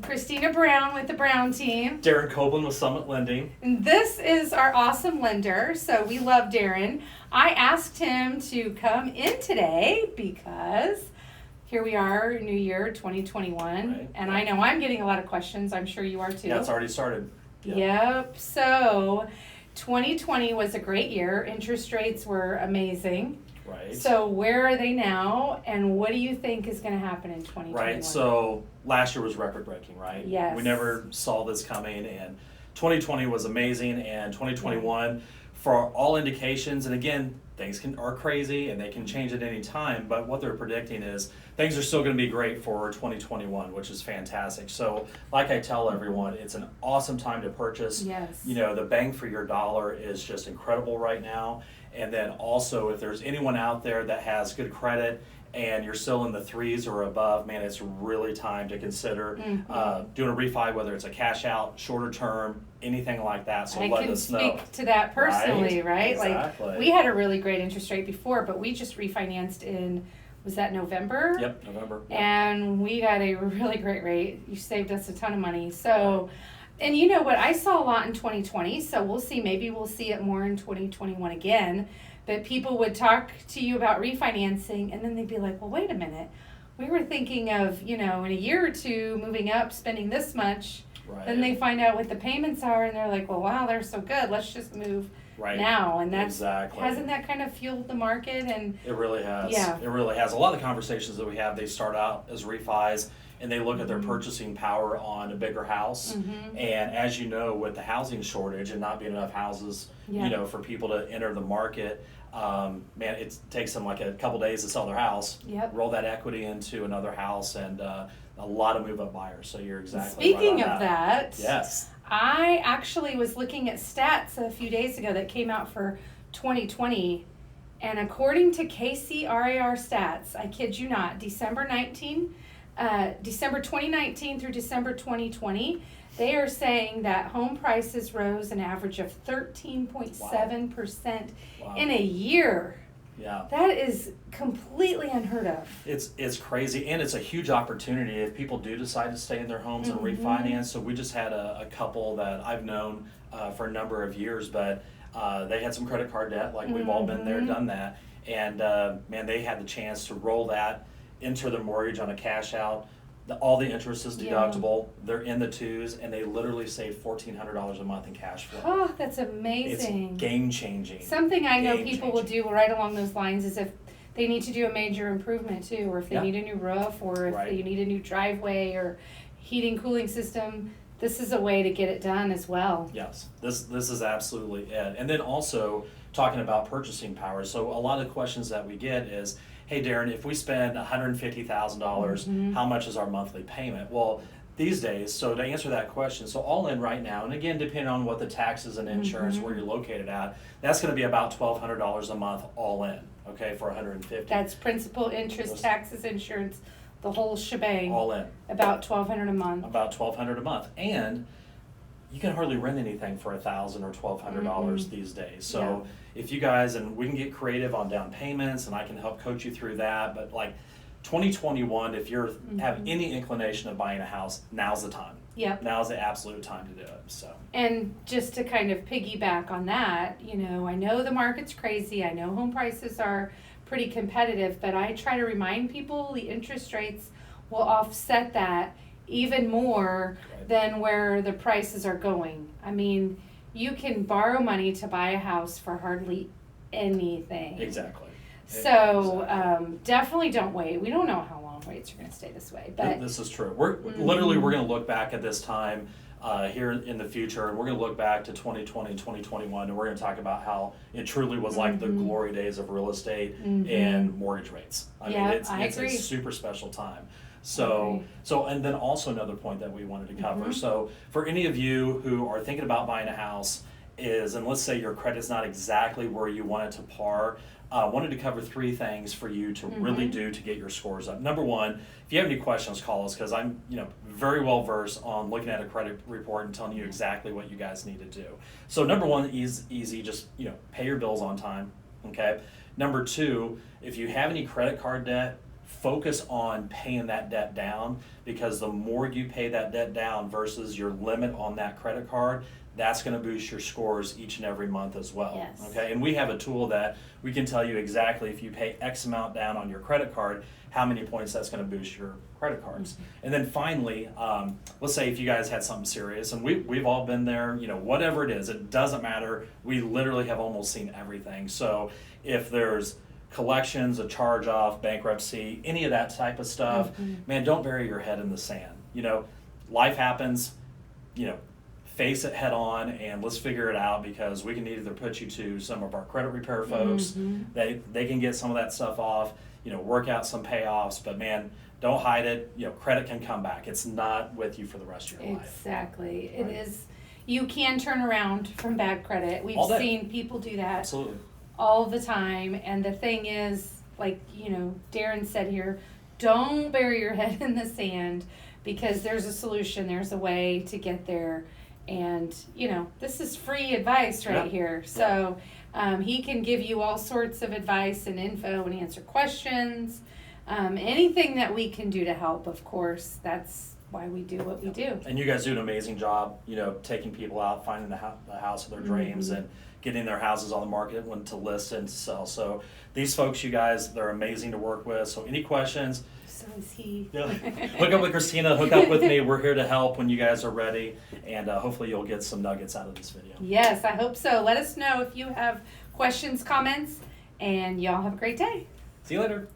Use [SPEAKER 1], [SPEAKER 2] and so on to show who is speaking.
[SPEAKER 1] Christina Brown with the Brown team.
[SPEAKER 2] Darren Copeland with Summit Lending.
[SPEAKER 1] And this is our awesome lender, so we love Darren. I asked him to come in today because here we are, New Year 2021,
[SPEAKER 2] Right.
[SPEAKER 1] and I know I'm getting a lot of questions. I'm sure you are too.
[SPEAKER 2] Yeah, it's already started.
[SPEAKER 1] Yep. So 2020 was a great year. Interest rates were amazing.
[SPEAKER 2] Right.
[SPEAKER 1] So where are they now, and what do you think is going to happen in 2021?
[SPEAKER 2] Right. So last year was record breaking, right?
[SPEAKER 1] Yes.
[SPEAKER 2] We never saw this coming, and 2020 was amazing, and 2021, for all indications, and again, things are crazy and they can change at any time, but what they're predicting is things are still going to be great for 2021, which is fantastic. So like I tell everyone, it's an awesome time to purchase.
[SPEAKER 1] Yes.
[SPEAKER 2] You know, the bang for your dollar is just incredible right now. And then also, if there's anyone out there that has good credit and you're still in the threes or above, man, it's really time to consider doing a refi, whether it's a cash out, shorter term, anything like that. So let us know.
[SPEAKER 1] I can speak to that personally, right?
[SPEAKER 2] Exactly.
[SPEAKER 1] Like, we had a really great interest rate before, but we just refinanced in, was that November?
[SPEAKER 2] Yep, November. Yep.
[SPEAKER 1] And we got a really great rate. You saved us a ton of money. So, and you know what? I saw a lot in 2020, so we'll see. Maybe we'll see it more in 2021 again. But people would talk to you about refinancing, and then they'd be like, well, wait a minute. We were thinking of, you know, in a year or two, moving up, spending this much.
[SPEAKER 2] Right.
[SPEAKER 1] Then they find out what the payments are, and they're like, well, wow, they're so good. Let's just move now. And that's,
[SPEAKER 2] exactly.
[SPEAKER 1] hasn't that kind of fueled the market? And
[SPEAKER 2] it really has.
[SPEAKER 1] Yeah.
[SPEAKER 2] It really has. A lot of the conversations that we have, they start out as refis, and they look at their purchasing power on a bigger house. And as you know, with the housing shortage and not being enough houses, you know, for people to enter the market, man, it takes them like a couple days to sell their house, roll that equity into another house, and a lot of move-up buyers. So you're exactly
[SPEAKER 1] speaking
[SPEAKER 2] right on
[SPEAKER 1] of that,
[SPEAKER 2] yes,
[SPEAKER 1] I actually was looking at stats a few days ago that came out for 2020, and according to KCRAR stats, I kid you not, December 2019 through December 2020, they are saying that home prices rose an average of 13.7% in a year.
[SPEAKER 2] Yeah.
[SPEAKER 1] That is completely unheard of.
[SPEAKER 2] It's crazy, and it's a huge opportunity if people do decide to stay in their homes and refinance. So we just had a couple that I've known for a number of years, but they had some credit card debt, like we've all been there, done that, and man, they had the chance to roll that into their mortgage on a cash out. All the interest is deductible. They're in the twos, and they literally saved $1,400 a month in cash flow.
[SPEAKER 1] Oh, that's amazing.
[SPEAKER 2] It's game changing.
[SPEAKER 1] Something I know people will do right along those lines is if they need to do a major improvement too, or if they need a new roof, or if they need a new driveway or heating, cooling system, this is a way to get it done as well.
[SPEAKER 2] Yes, this is absolutely it. And then also talking about purchasing power. So a lot of questions that we get is, hey, Darren, if we spend $150,000, how much is our monthly payment? Well, these days, so to answer that question, so all in right now, and again, depending on what the taxes and insurance, where you're located at, that's going to be about $1,200 a month all in, okay, for $150,000.
[SPEAKER 1] That's principal, interest, taxes, insurance, the whole shebang.
[SPEAKER 2] All in.
[SPEAKER 1] About $1,200 a month.
[SPEAKER 2] About $1,200 a month. And you can hardly rent anything for $1,000 or $1,200 these days. So if you guys, and we can get creative on down payments, and I can help coach you through that, but like 2021, if you're have any inclination of buying a house, now's the time.
[SPEAKER 1] Yep.
[SPEAKER 2] Now's the absolute time to do it. So.
[SPEAKER 1] And just to kind of piggyback on that, you know, I know the market's crazy. I know home prices are pretty competitive, but I try to remind people the interest rates will offset that even more than where the prices are going. I mean, you can borrow money to buy a house for hardly anything.
[SPEAKER 2] Exactly.
[SPEAKER 1] So definitely don't wait. We don't know how long rates are going to stay this way, but
[SPEAKER 2] this is true. We're literally we're going to look back at this time here in the future, and we're going to look back to 2020 and 2021, and we're going to talk about how it truly was like the glory days of real estate and mortgage rates. I mean, it's a super special time. So, and then also another point that we wanted to cover. So for any of you who are thinking about buying a house is, and let's say your credit's not exactly where you want it to par, wanted to cover three things for you to really do to get your scores up. Number one, if you have any questions, call us, because I'm very well versed on looking at a credit report and telling you exactly what you guys need to do. So number one is easy, just pay your bills on time. Okay. Number two, if you have any credit card debt, focus on paying that debt down, because the more you pay that debt down versus your limit on that credit card, that's going to boost your scores each and every month as well.
[SPEAKER 1] Yes.
[SPEAKER 2] Okay, and we have a tool that we can tell you exactly if you pay X amount down on your credit card, how many points that's going to boost your credit cards. And then finally, let's say if you guys had something serious, and we've all been there, you know, whatever it is, it doesn't matter. We literally have almost seen everything. So if there's collections, a charge off, bankruptcy, any of that type of stuff, man, don't bury your head in the sand. You know, life happens, you know, face it head on and let's figure it out, because we can either put you to some of our credit repair folks. They can get some of that stuff off, you know, work out some payoffs, but man, don't hide it. You know, credit can come back. It's not with you for the rest of your life.
[SPEAKER 1] Exactly.
[SPEAKER 2] Right.
[SPEAKER 1] It is. You can turn around from bad credit. We've seen people do that
[SPEAKER 2] Absolutely.
[SPEAKER 1] all the time. And the thing is, like, you know, Darren said here, don't bury your head in the sand, because there's a solution, there's a way to get there. And, you know, this is free advice right here. So he can give you all sorts of advice and info and answer questions. Anything that we can do to help, of course, that's why we do what we do.
[SPEAKER 2] And you guys do an amazing job, you know, taking people out, finding the house of their dreams, and getting their houses on the market when to list and to sell. So these folks, you guys, they're amazing to work with. So any questions?
[SPEAKER 1] So is he.
[SPEAKER 2] Yeah. Hook up with Christina, hook up with me. We're here to help when you guys are ready. And hopefully you'll get some nuggets out of this video.
[SPEAKER 1] Yes, I hope so. Let us know if you have questions, comments, and y'all have a great day.
[SPEAKER 2] See you later.